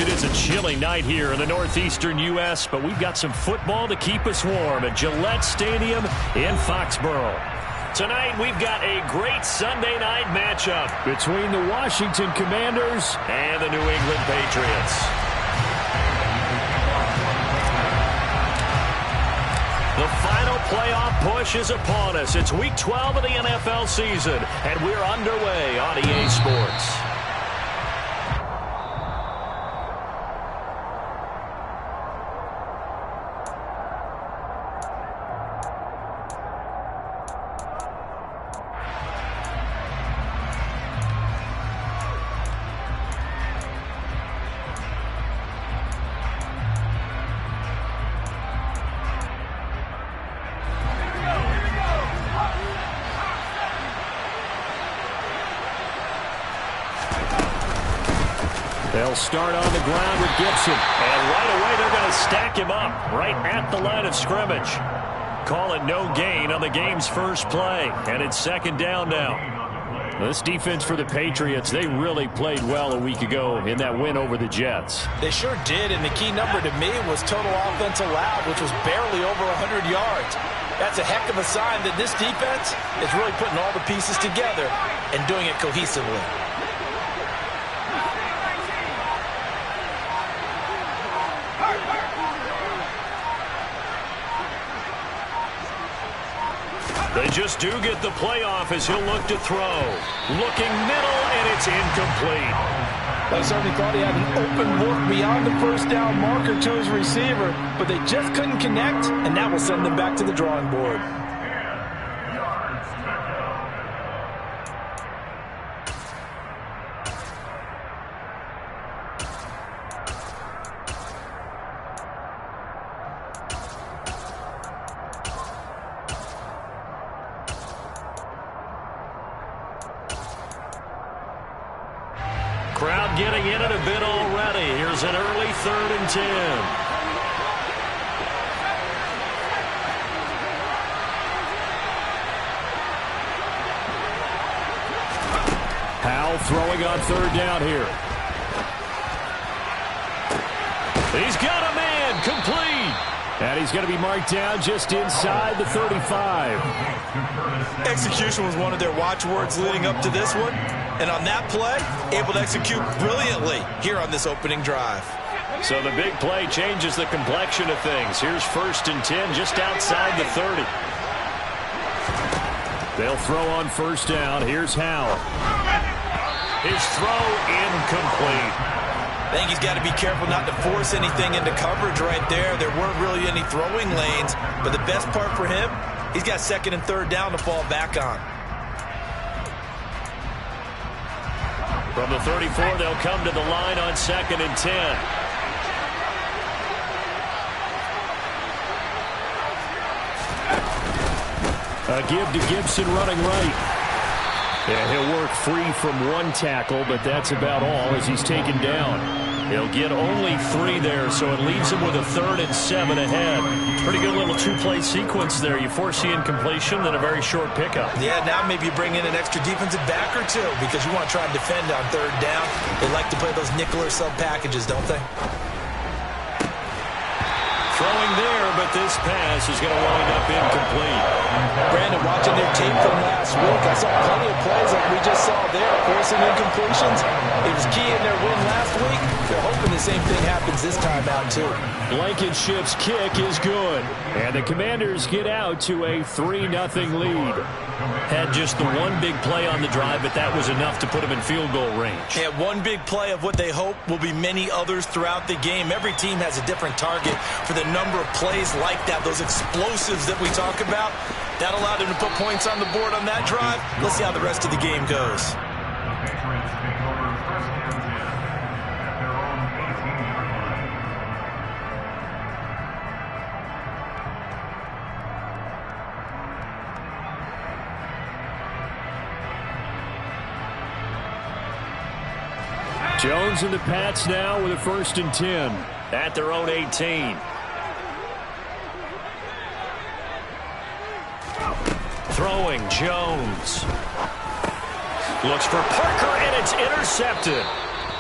it is a chilly night here in the northeastern U.S., but we've got some football to keep us warm at Gillette Stadium in Foxborough. Tonight, we've got a great Sunday night matchup between the Washington Commanders and the New England Patriots. The final playoff push is upon us. It's Week 12 of the NFL season, and we're underway on EA Sports. They'll start on the ground with Gibson. And right away, they're going to stack him up right at the line of scrimmage. Call it no gain on the game's first play. And it's second down now. This defense for the Patriots, they really played well a week ago in that win over the Jets. They sure did, and the key number to me was total offense allowed, which was barely over 100 yards. That's a heck of a sign that this defense is really putting all the pieces together and doing it cohesively. They just do get the playoff as he'll look to throw. Looking middle, and it's incomplete. I certainly thought he had an open look beyond the first down marker to his receiver, but they just couldn't connect, and that will send them back to the drawing board. Crowd getting in it a bit already. Here's an early 3rd and 10. Howell throwing on 3rd down here. He's got a man, complete. And he's going to be marked down just inside the 35. Execution was one of their watchwords leading up to this one. And on that play, able to execute brilliantly here on this opening drive. So the big play changes the complexion of things. Here's 1st and 10 just outside the 30. They'll throw on 1st down. Here's Howell. His throw incomplete. I think he's got to be careful not to force anything into coverage right there. There weren't really any throwing lanes. But the best part for him, he's got 2nd and 3rd down to fall back on. From the 34, they'll come to the line on 2nd and 10. A give to Gibson running right. And he'll work free from one tackle, but that's about all as he's taken down. He'll get only 3 there, so it leaves him with a 3rd and 7 ahead. Pretty good little 2-play sequence there. You force the incompletion, then a very short pickup. Yeah, now maybe you bring in an extra defensive back or 2 because you want to try and defend on 3rd down. They like to play those nickel or sub packages, don't they? Throwing there, but this pass is going to wind up incomplete. Brandon, watching their tape from last week, I saw plenty of plays like we just saw there, forcing incompletions. It was key in their win last week. They're hoping the same thing happens this time out, too. Blankenship's kick is good. And the Commanders get out to a 3-0 lead. Had just the one big play on the drive, but that was enough to put them in field goal range. Yeah, one big play of what they hope will be many others throughout the game. Every team has a different target for the number of plays like that, those explosives that we talk about. That allowed them to put points on the board on that drive. Let's see how the rest of the game goes. Jones and the Pats now with a 1st and 10 at their own 18. Throwing, Jones. Looks for Parker, and it's intercepted.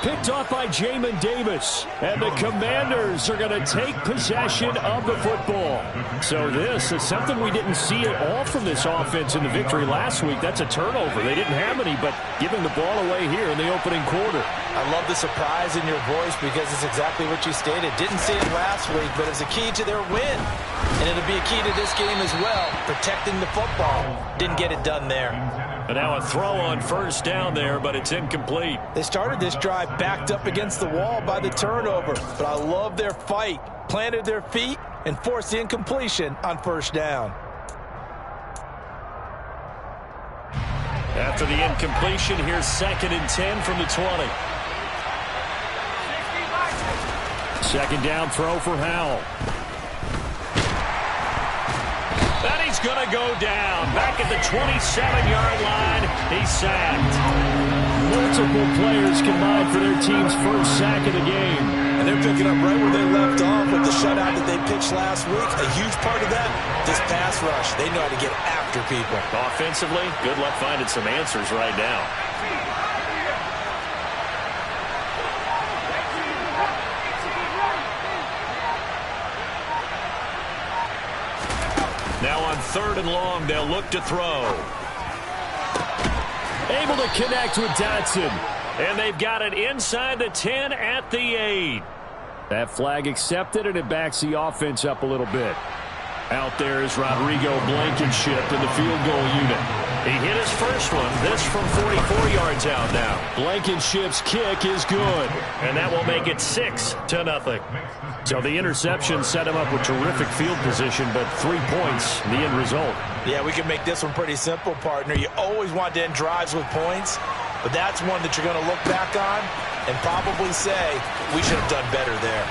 picked off by Jamin Davis. And the Commanders are going to take possession of the football. So this is something we didn't see at all from this offense in the victory last week. That's a turnover. They didn't have any, but giving the ball away here in the opening quarter. I love the surprise in your voice because it's exactly what you stated. Didn't see it last week, but it's a key to their win. And it'll be a key to this game as well, protecting the football. Didn't get it done there. And now a throw on first down there, but it's incomplete. They started this drive backed up against the wall by the turnover, but I love their fight. Planted their feet and forced the incompletion on first down. After the incompletion, here's 2nd and 10 from the 20. Second down throw for Howell. And he's going to go down. Back at the 27-yard line, he's sacked. Multiple players combined for their team's first sack of the game. And they're picking up right where they left off with the shutout that they pitched last week. A huge part of that, this pass rush. They know how to get after people. Offensively, good luck finding some answers right now. Now on 3rd and long, they'll look to throw. Able to connect with Dotson. And they've got it inside the 10 at the 8. That flag accepted, and it backs the offense up a little bit. Out there is Rodrigo Blankenship in the field goal unit. He hit his first one. This from 44 yards out now. Blankenship's kick is good. And that will make it 6-0. So the interception set him up with terrific field position, but 3 points, the end result. Yeah, we can make this one pretty simple, partner. You always want to end drives with points, but that's one that you're going to look back on and probably say, we should have done better there.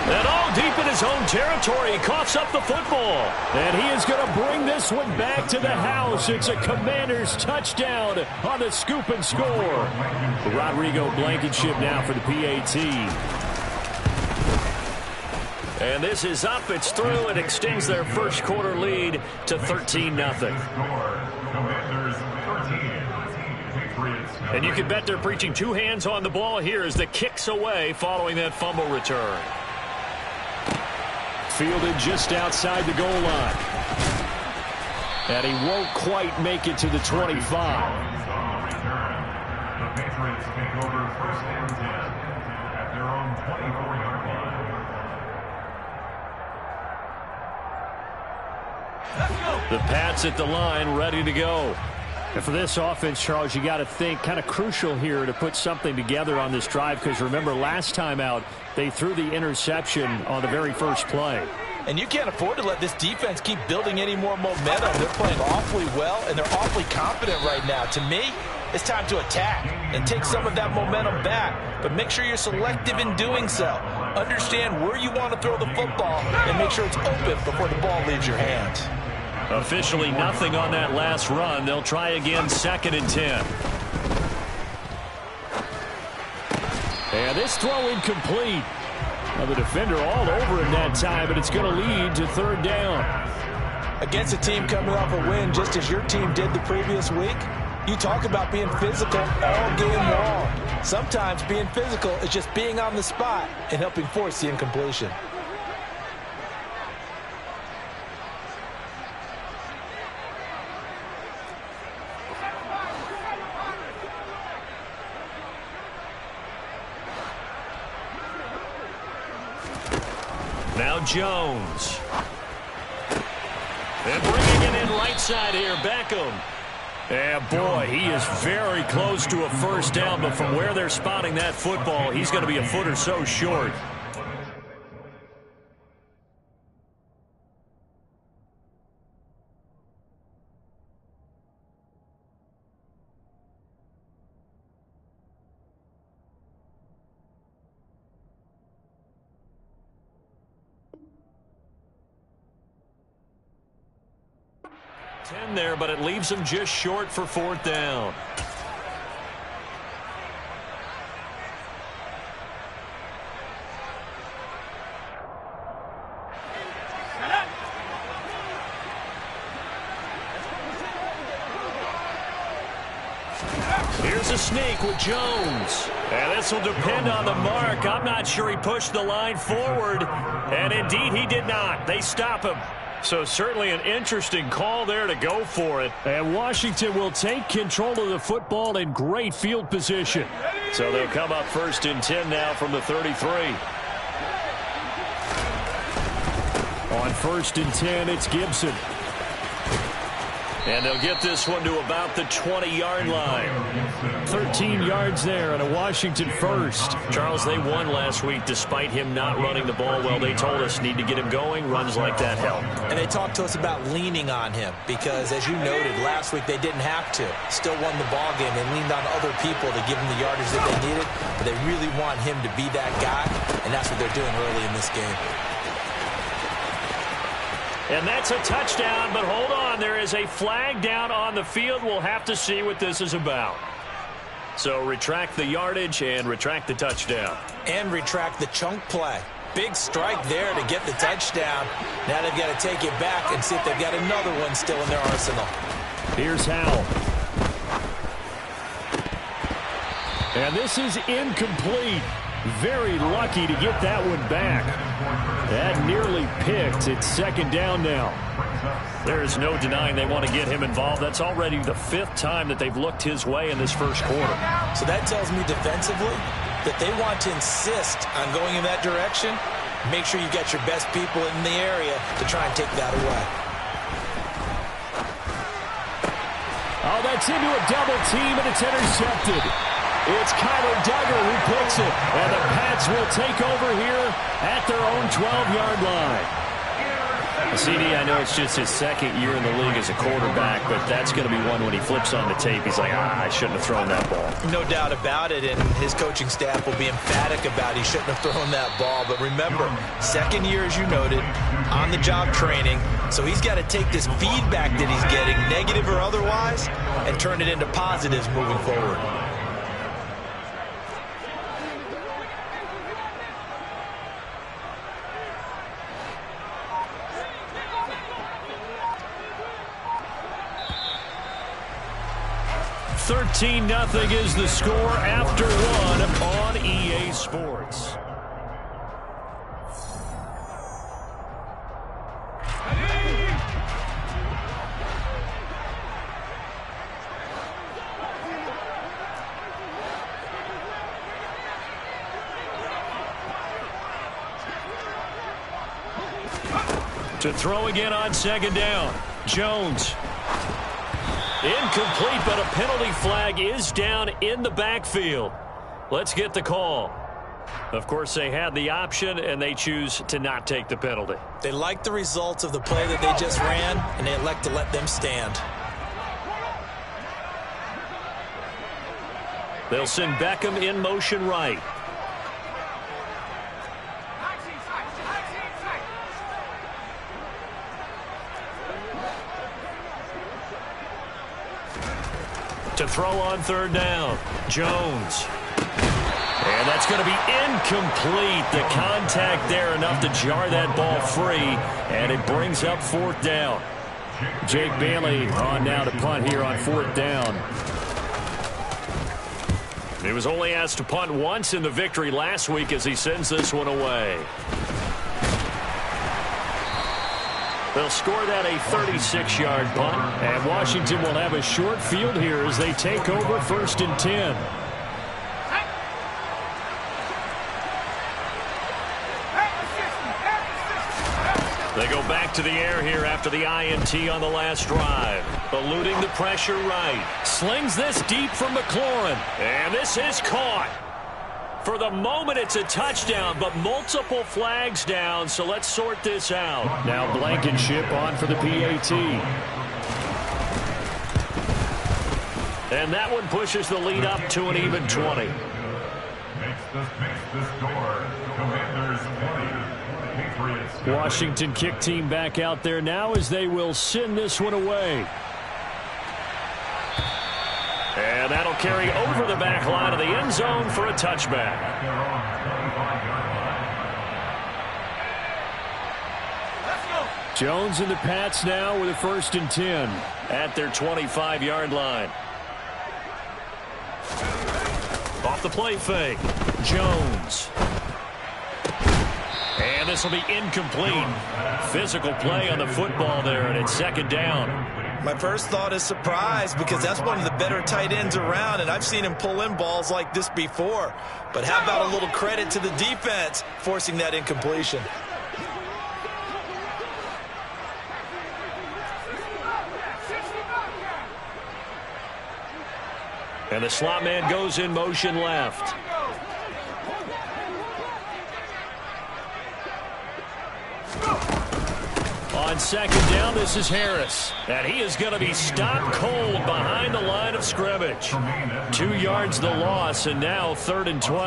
And all deep in his own territory, he coughs up the football. And he is going to bring this one back to the house. It's a Commanders touchdown on the scoop and score. Rodrigo Blankenship now for the PAT. And this is up. It's through. It extends their first quarter lead to 13-0. And you can bet they're preaching 2 hands on the ball here as the kick's away following that fumble return. Fielded just outside the goal line. And he won't quite make it to the 25. The Patriots take over 1st and 10 at their own 24-yard line. The Pats at the line, ready to go. And for this offense, Charles, you got to think kind of crucial here to put something together on this drive, because remember last time out they threw the interception on the very first play. And you can't afford to let this defense keep building any more momentum. They're playing awfully well, and they're awfully confident right now. To me, it's time to attack and take some of that momentum back. But make sure you're selective in doing so. Understand where you want to throw the football and make sure it's open before the ball leaves your hands. Officially nothing on that last run. They'll try again, 2nd and 10. And this throw incomplete. Well, the defender all over him that time, but it's going to lead to 3rd down. Against a team coming off a win just as your team did the previous week, you talk about being physical all game long. Sometimes being physical is just being on the spot and helping force the incompletion. Now Jones. And bringing it in right side here, Beckham. And boy, he is very close to a first down, but from where they're spotting that football, he's going to be a foot or so short. There, but it leaves him just short for 4th down. Here's a sneak with Jones. And this will depend on the mark. I'm not sure he pushed the line forward. And indeed, he did not. They stop him. So certainly an interesting call there to go for it. And Washington will take control of the football in great field position. So they'll come up 1st and 10 now from the 33. On 1st and 10, it's Gibson. And they'll get this one to about the 20-yard line. 13 yards there and a Washington first. Charles, they won last week despite him not running the ball well. They told us need to get him going. Runs like that help. And they talked to us about leaning on him because, as you noted, last week they didn't have to. Still won the ball game. They leaned on other people to give him the yardage that they needed. But they really want him to be that guy, and that's what they're doing early in this game. And that's a touchdown, but hold on. There is a flag down on the field. We'll have to see what this is about. So retract the yardage and retract the touchdown. And retract the chunk play. Big strike there to get the touchdown. Now they've got to take it back and see if they've got another one still in their arsenal. Here's Howell. And this is incomplete. Very lucky to get that one back. That nearly picked. It's 2nd down now. There is no denying they want to get him involved. That's already the 5th time that they've looked his way in this first quarter. So that tells me defensively that they want to insist on going in that direction. Make sure you've got your best people in the area to try and take that away. Oh, that's into a double team, and it's intercepted. It's Kyler Duggar who picks it, and the Pats will take over here at their own 12-yard line. CD, I know it's just his 2nd year in the league as a quarterback, but that's going to be one when he flips on the tape. He's like, I shouldn't have thrown that ball. No doubt about it, and his coaching staff will be emphatic about he shouldn't have thrown that ball. But remember, 2nd year, as you noted, on-the-job training, so he's got to take this feedback that he's getting, negative or otherwise, and turn it into positives moving forward. Nothing is the score after 1 on EA Sports. To throw again on 2nd down. Jones. Incomplete, but a penalty flag is down in the backfield. Let's get the call. Of course, they had the option, and they choose to not take the penalty. They like the results of the play that they just ran, and they elect to let them stand. They'll send Beckham in motion right. To throw on 3rd down, Jones. And that's going to be incomplete. The contact there enough to jar that ball free, and it brings up 4th down. Jake Bailey on now to punt here on 4th down. He was only asked to punt once in the victory last week as he sends this one away. They'll score that a 36-yard punt, and Washington will have a short field here as they take over 1st and 10. They go back to the air here after the INT on the last drive. Eluding the pressure right. Slings this deep from McLaurin, and this is caught. For the moment, it's a touchdown, but multiple flags down, so let's sort this out. Now Blankenship on for the PAT. And that one pushes the lead up to an even 20. Makes the score. Commanders 20. Patriots. Washington kick team back out there now as they will send this one away. And that'll carry over the back line of the end zone for a touchback. Jones and the Pats now with a 1st and 10 at their 25-yard line. Off the play fake. Jones. And this will be incomplete. Physical play on the football there, and it's second down. My first thought is surprise, because that's one of the better tight ends around, and I've seen him pull in balls like this before. But how about a little credit to the defense forcing that incompletion? And the slot man goes in motion left. On second down, this is Harris. And he is going to be stopped cold behind the line of scrimmage. 2 yards the loss, and now 3rd and 12.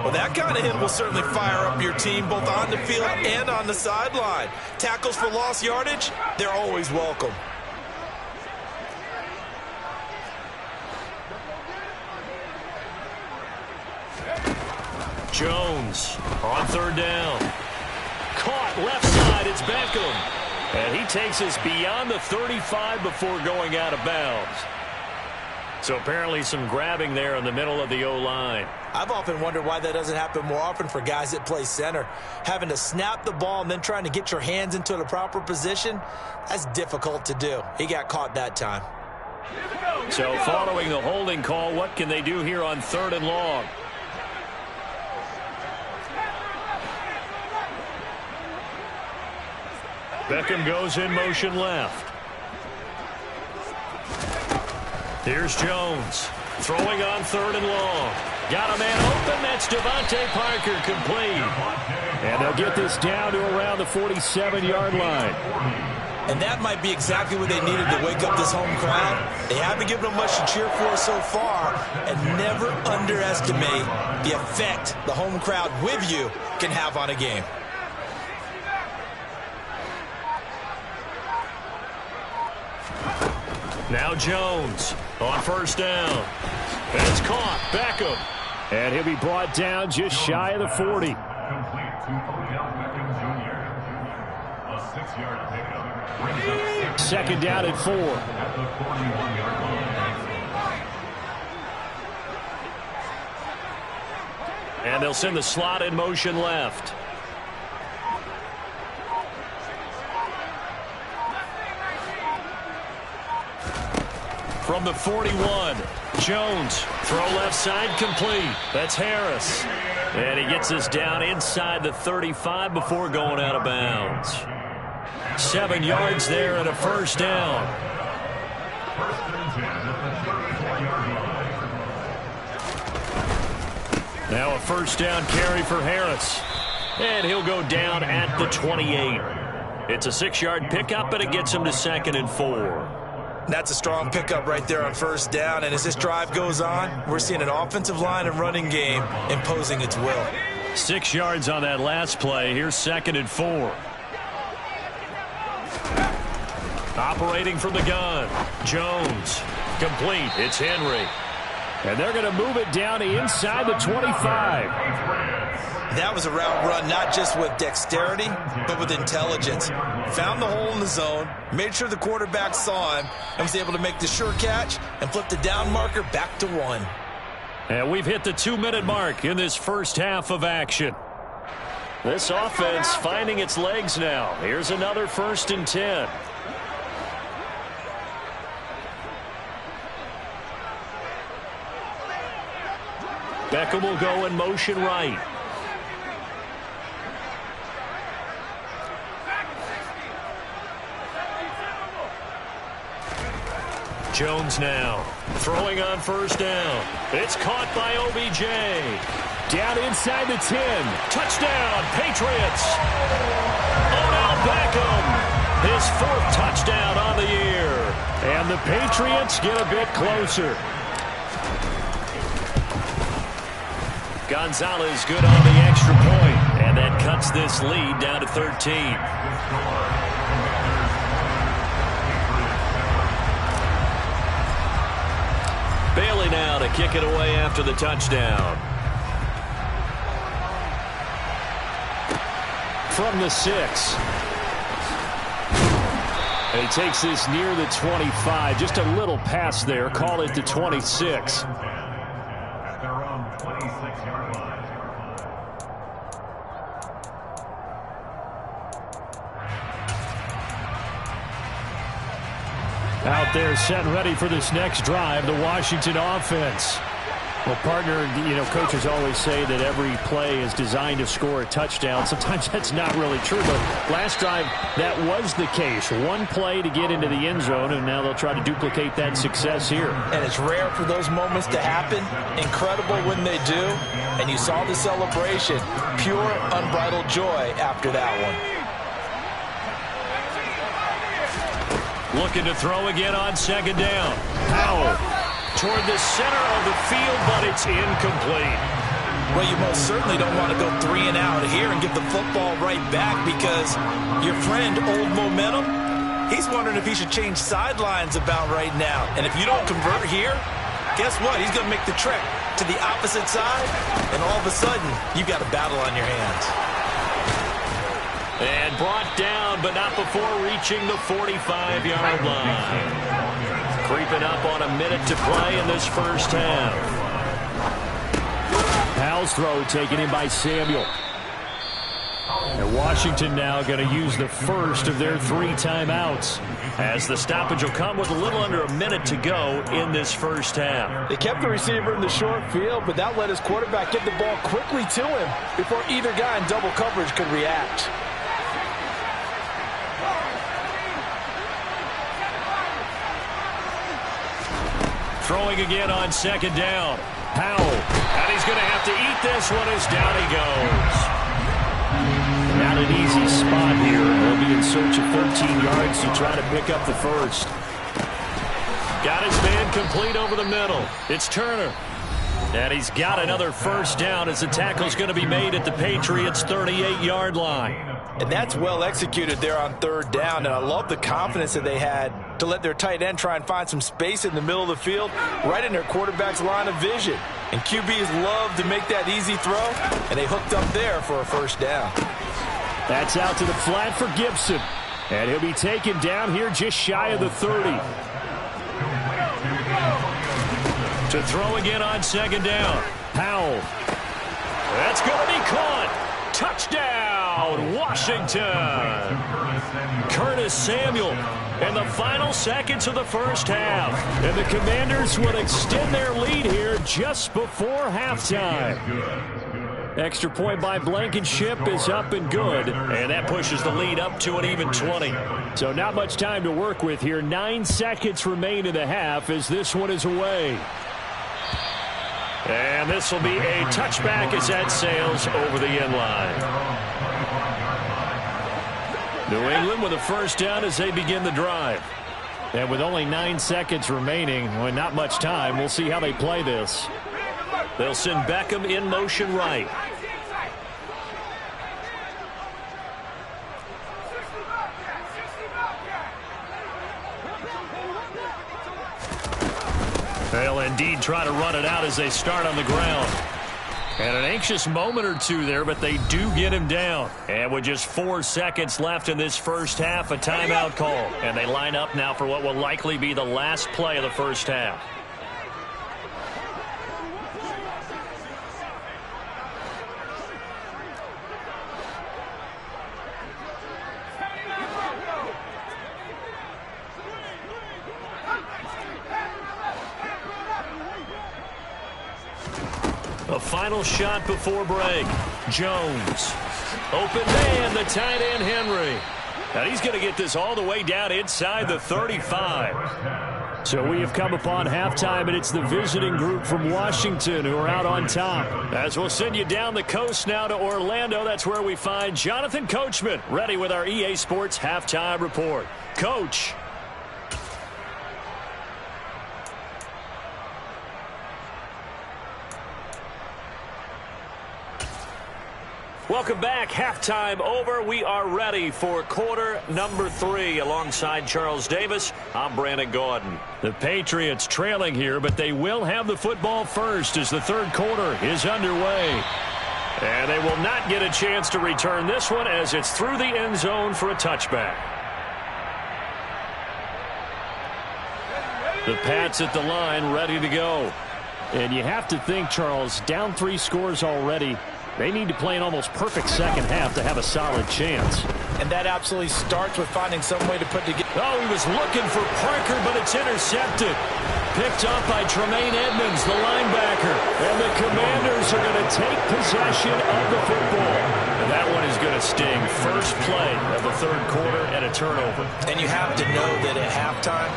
Well, that kind of hit will certainly fire up your team both on the field and on the sideline. Tackles for lost yardage, they're always welcome. Jones on 3rd down. Caught left side, it's Beckham. And he takes us beyond the 35 before going out of bounds. So apparently some grabbing there in the middle of the O-line. I've often wondered why that doesn't happen more often for guys that play center. Having to snap the ball and then trying to get your hands into the proper position, that's difficult to do. He got caught that time. So following the holding call, what can they do here on 3rd and long? Beckham goes in motion left. Here's Jones. Throwing on 3rd and long. Got a man open. That's Devontae Parker, complete. And they'll get this down to around the 47-yard line. And that might be exactly what they needed to wake up this home crowd. They haven't given them much to cheer for so far. And never underestimate the effect the home crowd with you can have on a game. Now Jones on 1st down. And it's caught. Beckham. And he'll be brought down just shy of the 40. Complete to Odell Beckham Jr. A 6-yard pickup. Second down at 4. At the 41-yard line. And they'll send the slot in motion left. From the 41, Jones, throw left side, complete. That's Harris. And he gets us down inside the 35 before going out of bounds. 7 yards there and a 1st down. Now a 1st down carry for Harris. And he'll go down at the 28. It's a 6-yard pickup, and it gets him to 2nd and 4. That's a strong pickup right there on 1st down. And as this drive goes on, we're seeing an offensive line and running game imposing its will. 6 yards on that last play. Here's 2nd and 4. Operating from the gun. Jones. Complete. It's Henry. And they're going to move it down to inside the 25. That was a route run not just with dexterity, but with intelligence. Found the hole in the zone, made sure the quarterback saw him, and was able to make the sure catch and flip the down marker back to 1. And we've hit the 2-minute mark in this first half of action. This offense finding its legs now. Here's another 1st and 10. Beckham will go in motion right. Jones now throwing on 1st down. It's caught by OBJ. Down inside the 10. Touchdown, Patriots. Odell Beckham, his 4th touchdown on the year. And the Patriots get a bit closer. Gonzalez good on the extra point, and that cuts this lead down to 13. Bailey now to kick it away after the touchdown. From the 6. And he takes this near the 25. Just a little pass there. Call it the 26. Out there set and ready for this next drive, the Washington offense. Well, partner, coaches always say that every play is designed to score a touchdown. Sometimes that's not really true, but last drive, that was the case. One play to get into the end zone, and now they'll try to duplicate that success here. And it's rare for those moments to happen. Incredible when they do. And you saw the celebration. Pure, unbridled joy after that one. Looking to throw again on second down. Powell toward the center of the field, but it's incomplete. Well, you most certainly don't want to go 3 and out here and get the football right back, because your friend, Old Momentum, he's wondering if he should change sidelines about right now. And if you don't convert here, guess what? He's going to make the trek to the opposite side, and all of a sudden, you've got a battle on your hands. And brought down, but not before reaching the 45-yard line. Creeping up on a minute to play in this first half. Powell's throw taken in by Samuel. And Washington now going to use the first of their 3 timeouts, as the stoppage will come with a little under a minute to go in this first half. They kept the receiver in the short field, but that let his quarterback get the ball quickly to him before either guy in double coverage could react. Throwing again on second down. Powell. And he's going to have to eat this one as down he goes. Not an easy spot here. He'll be in search of 13 yards to try to pick up the first. Got his man complete over the middle. It's Turner. And he's got another first down as the tackle's going to be made at the Patriots' 38-yard line. And that's well executed there on third down. And I love the confidence that they had to let their tight end try and find some space in the middle of the field, right in their quarterback's line of vision. And QBs love to make that easy throw, and they hooked up there for a first down. That's out to the flat for Gibson. And he'll be taken down here just shy of the 30. To throw again on second down. Powell. That's going to be caught. Touchdown, Washington. Curtis Samuel in the final seconds of the first half. And the Commanders will extend their lead here just before halftime. Extra point by Blankenship is up and good. And that pushes the lead up to an even 20. So not much time to work with here. 9 seconds remain in the half as this one is away. And this will be a touchback as that sails over the end line. New England with a first down as they begin the drive. And with only 9 seconds remaining, well, not much time, we'll see how they play this. They'll send Beckham in motion right. They'll indeed try to run it out as they start on the ground. And an anxious moment or two there, but they do get him down. And with just 4 seconds left in this first half, a timeout call. And they line up now for what will likely be the last play of the first half. A final shot before break. Jones. Open man, the tight end, Henry. And he's going to get this all the way down inside the 35. So we have come upon halftime, and it's the visiting group from Washington who are out on top. As we'll send you down the coast now to Orlando, that's where we find Jonathan Coachman, ready with our EA Sports halftime report. Coach. Welcome back. Halftime over. We are ready for quarter number 3. Alongside Charles Davis, I'm Brandon Gordon. The Patriots trailing here, but they will have the football first as the third quarter is underway. And they will not get a chance to return this one as it's through the end zone for a touchback. The Pats at the line ready to go. And you have to think, Charles, down 3 scores already. They need to play an almost perfect second half to have a solid chance. And that absolutely starts with finding some way to put together. Oh, he was looking for Parker, but it's intercepted. Picked up by Tremaine Edmonds, the linebacker. And the Commanders are going to take possession of the football. And that one is going to sting. First play of the third quarter and a turnover. And you have to know that at halftime,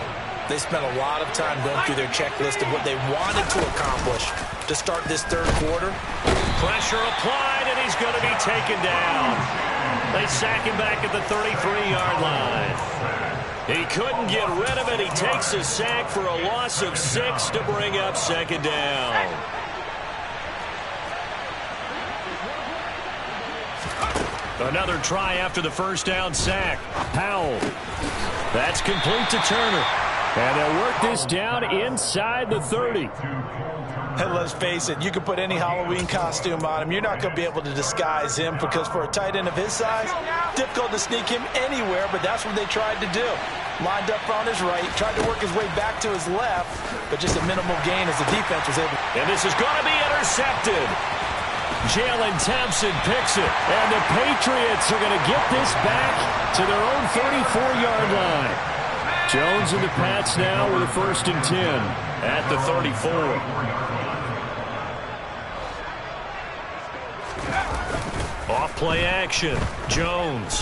they spent a lot of time going through their checklist of what they wanted to accomplish to start this third quarter. Pressure applied, and he's going to be taken down. They sack him back at the 33-yard line. He couldn't get rid of it. He takes a sack for a loss of 6 to bring up second down. Another try after the first down sack. Powell. That's complete to Turner. And they'll work this down inside the 30. And let's face it, you can put any Halloween costume on him. You're not going to be able to disguise him because for a tight end of his size, difficult to sneak him anywhere, but that's what they tried to do. Lined up on his right, tried to work his way back to his left, but just a minimal gain as the defense was able. And this is going to be intercepted. Jalen Thompson picks it, and the Patriots are going to get this back to their own 34-yard line. Jones and the Pats now with a 1st and 10 at the 34. Off play action. Jones.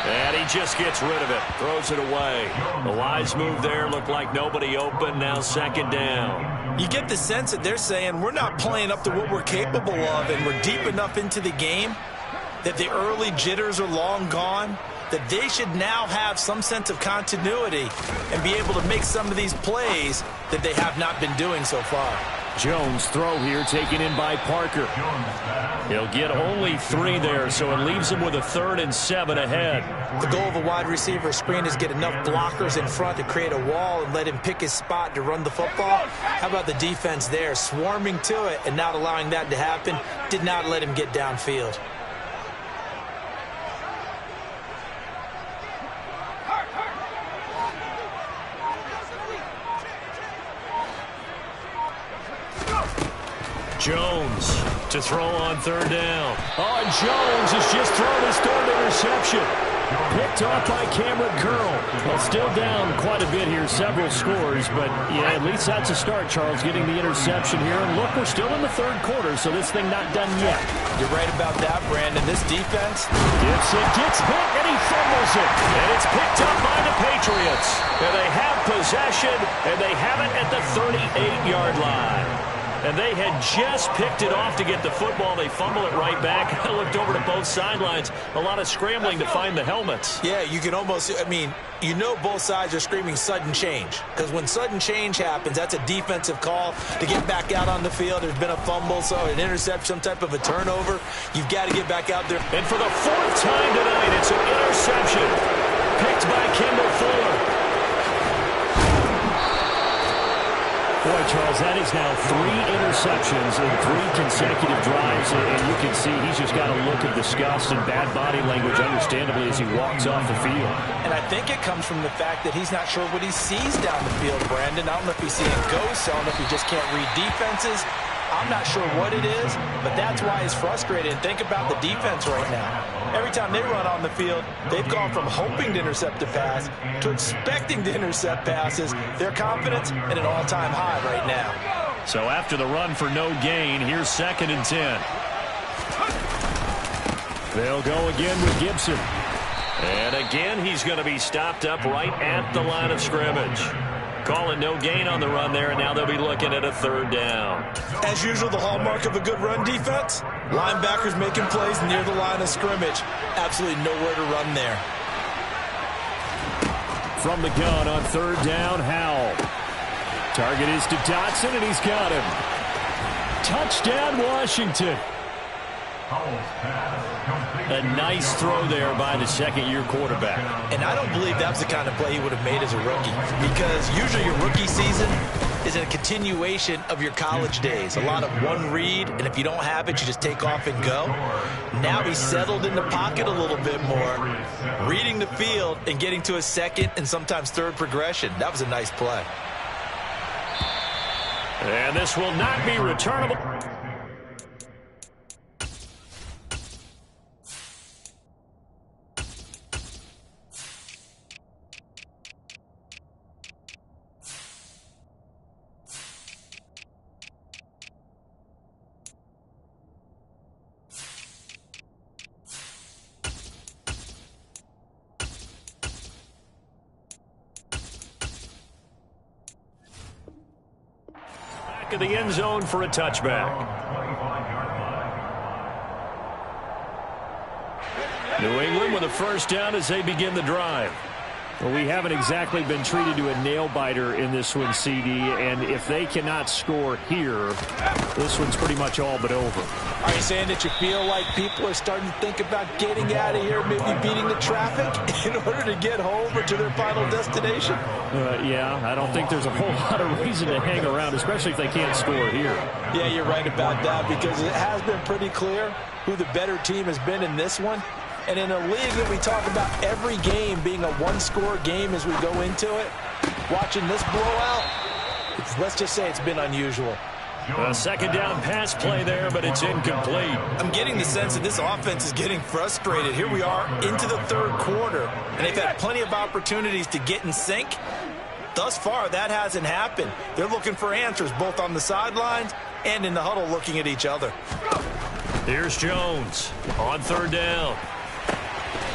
And he just gets rid of it. Throws it away. The wise move there. Looked like nobody open. Now second down. You get the sense that they're saying we're not playing up to what we're capable of, and we're deep enough into the game that the early jitters are long gone, that they should now have some sense of continuity and be able to make some of these plays that they have not been doing so far. Jones throw here taken in by Parker. He'll get only 3 there, so it leaves him with a 3rd and 7 ahead. The goal of a wide receiver screen is get enough blockers in front to create a wall and let him pick his spot to run the football. How about the defense there, swarming to it and not allowing that to happen? Did not let him get downfield. Jones to throw on 3rd down. Oh, and Jones has just thrown his 3rd interception. Picked off by Cameron Curl. Well, still down quite a bit here, several scores, but yeah, at least that's a start, Charles, getting the interception here. And look, we're still in the 3rd quarter, so this thing not done yet. You're right about that, Brandon. This defense. Gibson gets hit, and he fumbles it. And it's picked up by the Patriots. And they have possession, and they have it at the 38-yard line. And they had just picked it off to get the football. They fumble it right back. I looked over to both sidelines. A lot of scrambling to find the helmets. Yeah, you can almost, you know both sides are screaming sudden change. Because when sudden change happens, that's a defensive call to get back out on the field. There's been a fumble, so an interception, some type of a turnover. You've got to get back out there. And for the 4th time tonight, it's an interception. Picked by Kendall Fuller. Boy, Charles, that is now 3 interceptions in 3 consecutive drives, and you can see he's just got a look of disgust and bad body language, understandably, as he walks off the field. And I think it comes from the fact that he's not sure what he sees down the field, Brandon. I don't know if he's seeing ghosts. I don't know if he just can't read defenses. I'm not sure what it is, but that's why he's frustrated. And think about the defense right now. Every time they run on the field, they've gone from hoping to intercept a pass to expecting to intercept passes. Their confidence at an all-time high right now. So after the run for no gain, here's 2nd and 10. They'll go again with Gibson. And again, he's going to be stopped up right at the line of scrimmage. Calling no gain on the run there, and now they'll be looking at a 3rd down. As usual, the hallmark of a good run defense, linebackers making plays near the line of scrimmage. Absolutely nowhere to run there. From the gun on 3rd down, Howell. Target is to Dotson, and he's got him. Touchdown, Washington. A nice throw there by the 2nd-year quarterback. And I don't believe that was the kind of play he would have made as a rookie, because usually your rookie season is a continuation of your college days. A lot of one read, and if you don't have it, you just take off and go. Now he's settled in the pocket a little bit more, reading the field and getting to a 2nd and sometimes 3rd progression. That was a nice play. And this will not be returnable. back of the end zone for a touchback. New England with a first down as they begin the drive. Well, we haven't exactly been treated to a nail-biter in this one, CD, and if they cannot score here, this one's pretty much all but over. Are you saying that you feel like people are starting to think about getting out of here, maybe beating the traffic in order to get home or to their final destination? Yeah, I don't think there's a whole lot of reason to hang around, especially if they can't score here. Yeah, you're right about that, because it has been pretty clear who the better team has been in this one. And in a league that we talk about every game being a one-score game as we go into it, watching this blowout, let's just say it's been unusual. A second down pass play there, but it's incomplete. I'm getting the sense that this offense is getting frustrated. Here we are into the third quarter, and they've had plenty of opportunities to get in sync. Thus far, that hasn't happened. They're looking for answers both on the sidelines and in the huddle looking at each other. Here's Jones on third down.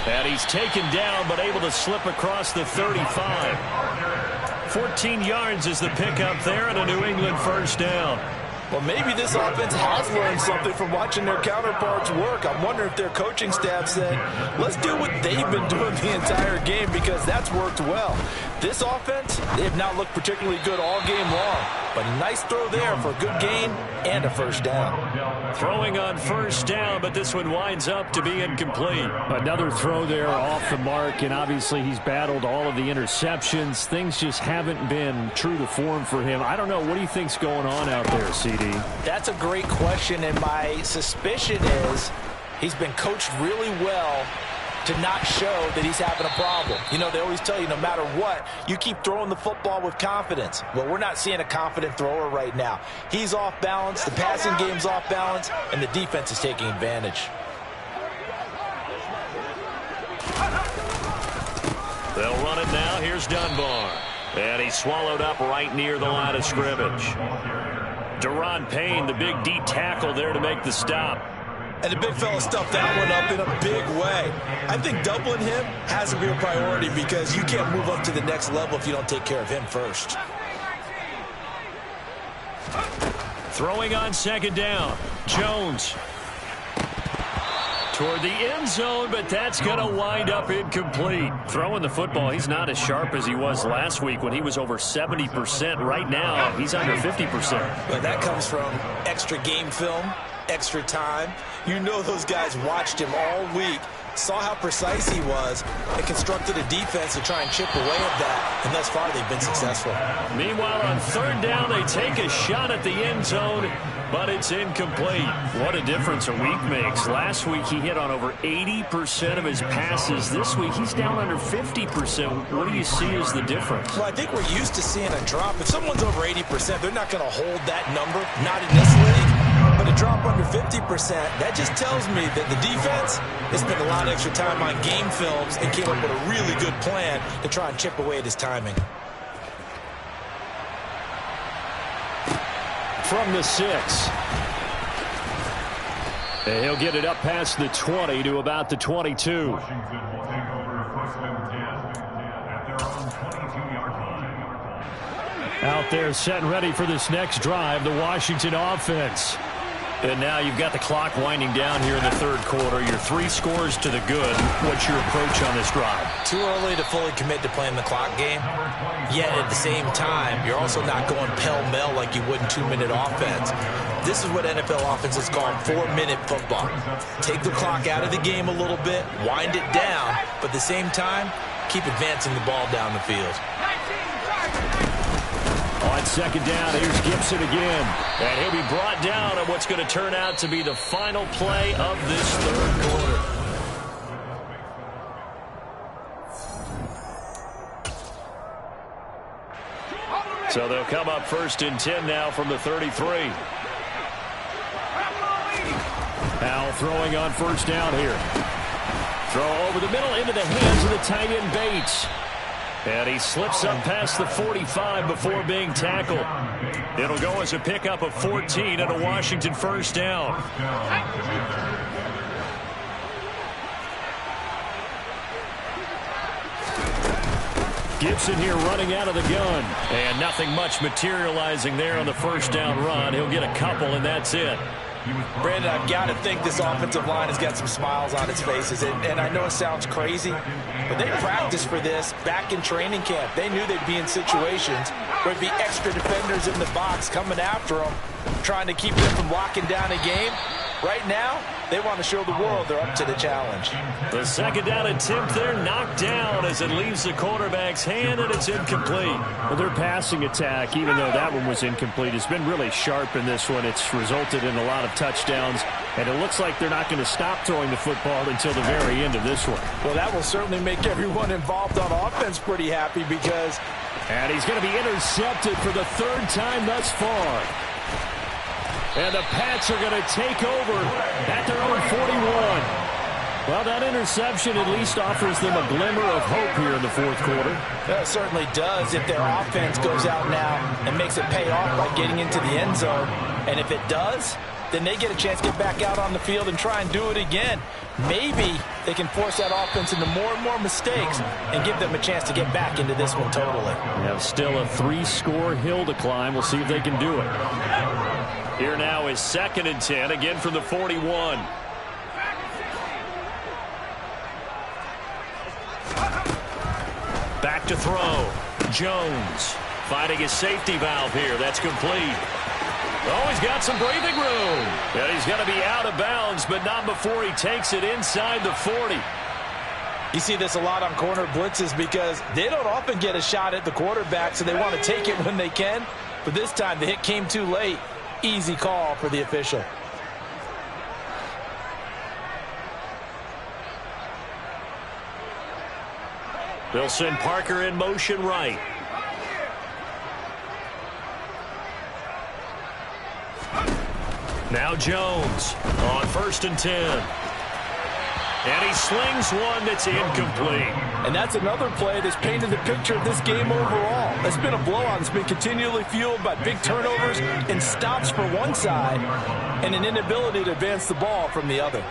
And he's taken down, but able to slip across the 35. 14 yards is the pickup there, and a New England first down. Well, maybe this offense has learned something from watching their counterparts work. I'm wondering if their coaching staff said, let's do what they've been doing the entire game, because that's worked well. This offense, they have not looked particularly good all game long. But a nice throw there for a good gain and a first down. Throwing on first down, but this one winds up to be incomplete. Another throw there off the mark, and obviously he's battled all of the interceptions. Things just haven't been true to form for him. I don't know. What do you think's going on out there, CD? That's a great question, and my suspicion is he's been coached really well to not show that he's having a problem. You know, they always tell you no matter what, you keep throwing the football with confidence. Well, we're not seeing a confident thrower right now. He's off balance, the passing game's off balance, and the defense is taking advantage. They'll run it now. Here's Dunbar. And he's swallowed up right near the line of scrimmage. Deron Payne, the big D tackle there to make the stop. And the big fella stuffed that one up in a big way. I think doubling him has to be a priority, because you can't move up to the next level if you don't take care of him first. Throwing on second down. Jones. Toward the end zone, but that's going to wind up incomplete. Throwing the football, he's not as sharp as he was last week when he was over 70%. Right now, he's under 50%. But that comes from extra game film, extra time. You know those guys watched him all week, saw how precise he was, and constructed a defense to try and chip away at that, and thus far they've been successful. Meanwhile, on third down, they take a shot at the end zone, but it's incomplete. What a difference a week makes. Last week, he hit on over 80% of his passes. This week, he's down under 50%. What do you see as the difference? Well, I think we're used to seeing a drop. If someone's over 80%, they're not going to hold that number, not in this league. But a drop under 50%, that just tells me that the defense has spent a lot of extra time on game films and came up with a really good plan to try and chip away at his timing. From the 6. And he'll get it up past the 20 to about the 22. Washington will take over first and 10 at their own 22-yard line. Out there set and ready for this next drive, the Washington offense. And now you've got the clock winding down here in the third quarter. Your 3 scores to the good. What's your approach on this drive? Too early to fully commit to playing the clock game. Yet at the same time, you're also not going pell-mell like you would in 2-minute offense. This is what NFL offenses call 4-minute football. Take the clock out of the game a little bit, wind it down, but at the same time, keep advancing the ball down the field. On second down, here's Gibson again. And he'll be brought down on what's going to turn out to be the final play of this third quarter. So they'll come up first and 10 now from the 33. Now throwing on first down here. Throw over the middle into the hands of the tight end Bates. And he slips up past the 45 before being tackled. It'll go as a pickup of 14 and a Washington first down. Gibson here running out of the gun. And nothing much materializing there on the first down run. He'll get a couple, and that's it. Brandon, I've got to think this offensive line has got some smiles on its faces. And I know it sounds crazy, but they practiced for this back in training camp. They knew they'd be in situations where there'd be extra defenders in the box coming after them, trying to keep them from locking down a game. Right now, they want to show the world they're up to the challenge. The second down attempt there knocked down as it leaves the quarterback's hand, and it's incomplete. Well, their passing attack, even though that one was incomplete, has been really sharp in this one. It's resulted in a lot of touchdowns, and it looks like they're not going to stop throwing the football until the very end of this one. Well, that will certainly make everyone involved on offense pretty happy because... And he's going to be intercepted for the third time thus far. And the Pats are going to take over at their own 41. Well, that interception at least offers them a glimmer of hope here in the fourth quarter. It certainly does if their offense goes out now and makes it pay off by getting into the end zone. And if it does, then they get a chance to get back out on the field and try and do it again. Maybe they can force that offense into more and more mistakes and give them a chance to get back into this one totally. We have still a 3-score hill to climb. We'll see if they can do it. Here now is 2nd and 10, again from the 41. Back to throw. Jones finding his safety valve here. That's complete. Oh, he's got some breathing room. And he's going to be out of bounds, but not before he takes it inside the 40. You see this a lot on corner blitzes because they don't often get a shot at the quarterback, so they want to take it when they can. But this time the hit came too late. Easy call for the official. They'll send Parker in motion right. Now Jones on 1st and 10. And he slings one that's incomplete. And that's another play that's painted the picture of this game overall. It's been a blowout. It's been continually fueled by big turnovers and stops for one side and an inability to advance the ball from the other.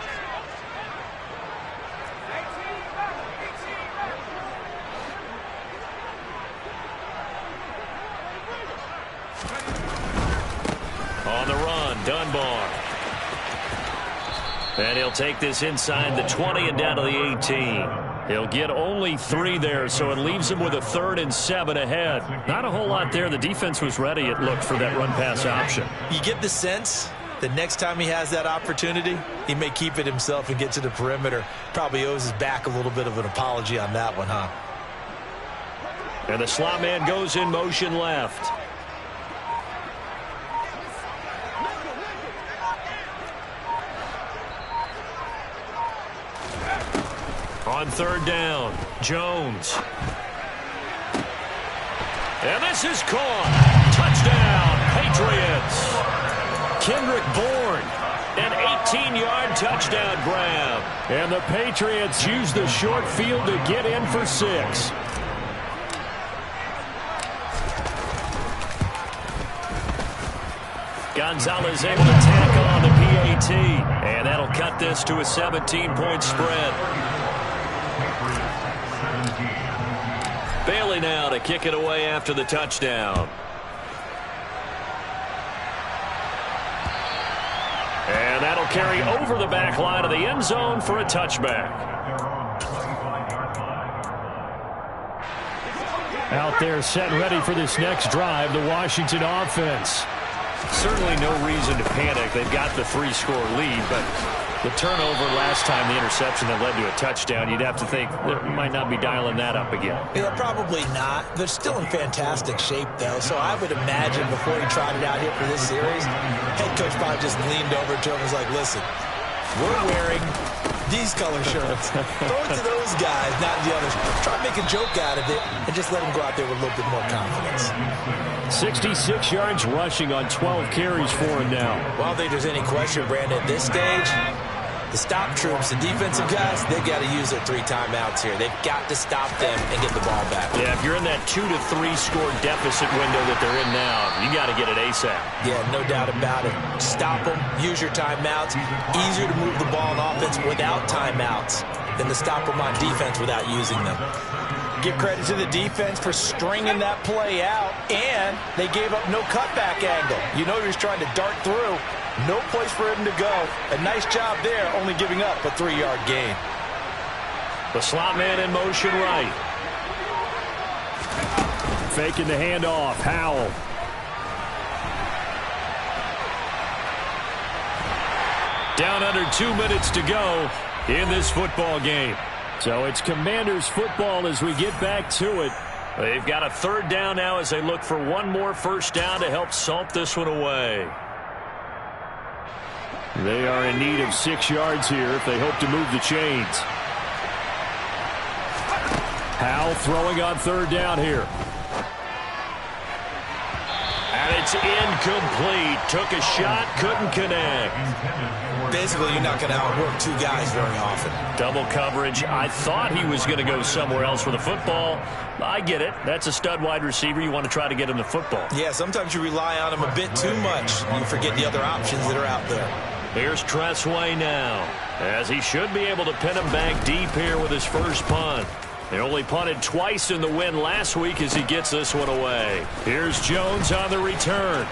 On the run, Dunbar. And he'll take this inside the 20 and down to the 18. He'll get only 3 there, so it leaves him with a 3rd and 7 ahead. Not a whole lot there. The defense was ready, it looked, for that run-pass option. You get the sense that next time he has that opportunity, he may keep it himself and get to the perimeter. Probably owes his back a little bit of an apology on that one, huh? And the slot man goes in motion left. On 3rd down, Jones. And this is caught. Touchdown, Patriots. Kendrick Bourne, an 18-yard touchdown grab. And the Patriots use the short field to get in for 6. Gonzalez able to tackle on the PAT. And that'll cut this to a 17-point spread. Bailey now to kick it away after the touchdown. And that'll carry over the back line of the end zone for a touchback. Out there set and ready for this next drive, the Washington offense. Certainly no reason to panic. They've got the 3-score lead, but the turnover last time, the interception that led to a touchdown, you'd have to think they might not be dialing that up again. Yeah, probably not. They're still in fantastic shape, though, so I would imagine before he trotted out here for this series, head coach probably just leaned over to him and was like, listen, we're wearing these color shirts. Throw it to those guys, not the others. Try to make a joke out of it and just let them go out there with a little bit more confidence. 66 yards rushing on 12 carries for him now. Well, I don't think there's any question, Brandon, at this stage, the stop troops, the defensive guys, they've got to use their 3 timeouts here. They've got to stop them and get the ball back. Yeah, if you're in that 2 to 3 score deficit window that they're in now, you got to get it ASAP. Yeah, no doubt about it. Stop them, use your timeouts. Easier to move the ball on offense without timeouts than to stop them on defense without using them. give credit to the defense for stringing that play out, and they gave up no cutback angle. You know he was trying to dart through. No place for him to go. A nice job there, only giving up a 3-yard gain. The slot man in motion right. Faking the handoff. Howell. Down under 2 minutes to go in this football game. So it's Commanders football as we get back to it. They've got a 3rd down now as they look for one more first down to help salt this one away. They are in need of 6 yards here if they hope to move the chains. Howell throwing on 3rd down here. And it's incomplete. Took a shot, couldn't connect. Basically, you're not going to outwork 2 guys very often. Double coverage. I thought he was going to go somewhere else with the football. I get it. That's a stud wide receiver. You want to try to get him the football. Yeah, sometimes you rely on him a bit too much. You forget the other options that are out there. Here's Tressway now, as he should be able to pin him back deep here with his first punt. They only punted twice in the win last week as he gets this one away. Here's Jones on the return.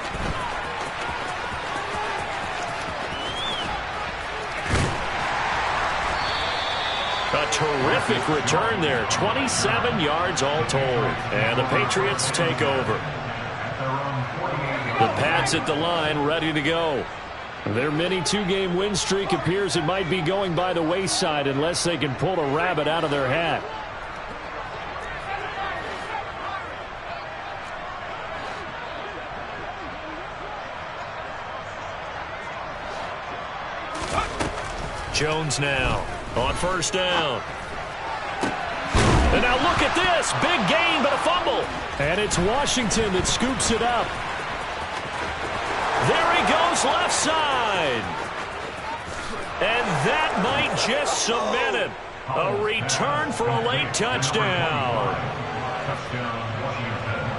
A terrific return there. 27 yards all told. And the Patriots take over. The Pats at the line, ready to go. Their mini 2-game win streak appears it might be going by the wayside unless they can pull a rabbit out of their hat. Jones now on first down. And now look at this. Big gain, but a fumble. And it's Washington that scoops it up. There he goes, left side. And that might just cement it. A return for a late touchdown.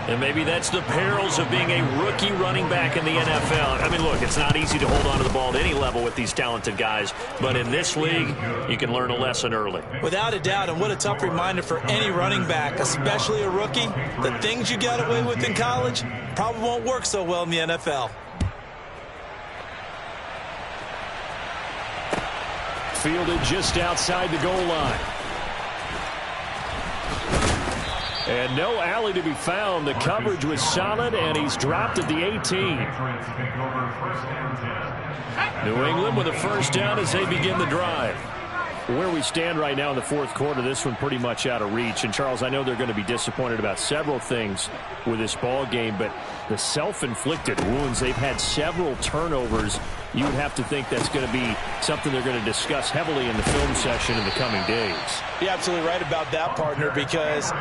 And maybe that's the perils of being a rookie running back in the NFL. I mean, look, it's not easy to hold on to the ball at any level with these talented guys. But in this league, you can learn a lesson early. Without a doubt, and what a tough reminder for any running back, especially a rookie. The things you got away with in college probably won't work so well in the NFL. Fielded just outside the goal line. And no alley to be found. The coverage was solid, and he's dropped at the 18. New England with a first down as they begin the drive. Where we stand right now in the 4th quarter, this one pretty much out of reach. And, Charles, I know they're going to be disappointed about several things with this ball game, but the self-inflicted wounds, they've had several turnovers. You would have to think that's going to be something they're going to discuss heavily in the film session in the coming days. You're absolutely right about that, partner, because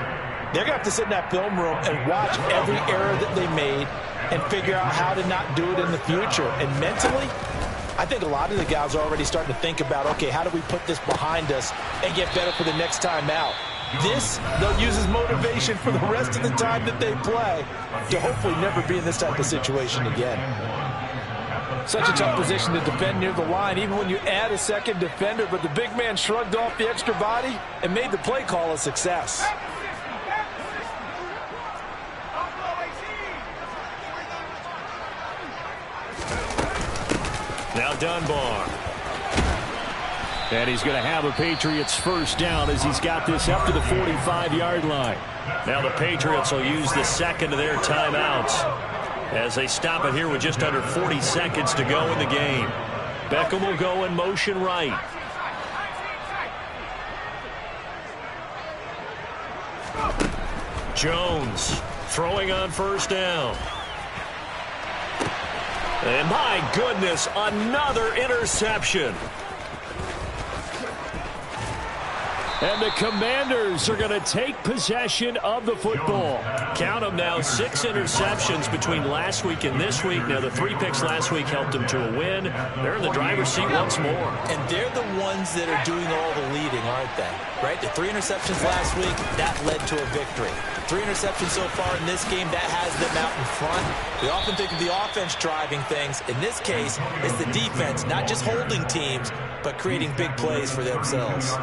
they're going to have to sit in that film room and watch every error that they made and figure out how to not do it in the future. And mentally, I think a lot of the guys are already starting to think about, okay, how do we put this behind us and get better for the next time out? This, they'll use as motivation for the rest of the time that they play to hopefully never be in this type of situation again. Such a tough position to defend near the line, even when you add a second defender, but the big man shrugged off the extra body and made the play call a success. Now Dunbar. And he's going to have a Patriots first down as he's got this up to the 45-yard line. Now the Patriots will use the second of their timeouts as they stop it here with just under 40 seconds to go in the game. Beckham will go in motion right. Jones throwing on first down. And my goodness, another interception. And the Commanders are going to take possession of the football. Count them now, 6 interceptions between last week and this week. Now, the 3 picks last week helped them to a win. They're in the driver's seat once more. And they're the ones that are doing all the leading, aren't they? Right? The 3 interceptions last week, that led to a victory. 3 interceptions so far in this game, that has them out in front. We often think of the offense driving things. In this case, it's the defense, not just holding teams, but creating big plays for themselves.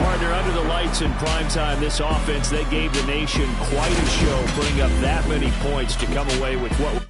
Partner, under the lights in primetime, this offense, they gave the nation quite a show, putting up that many points to come away with what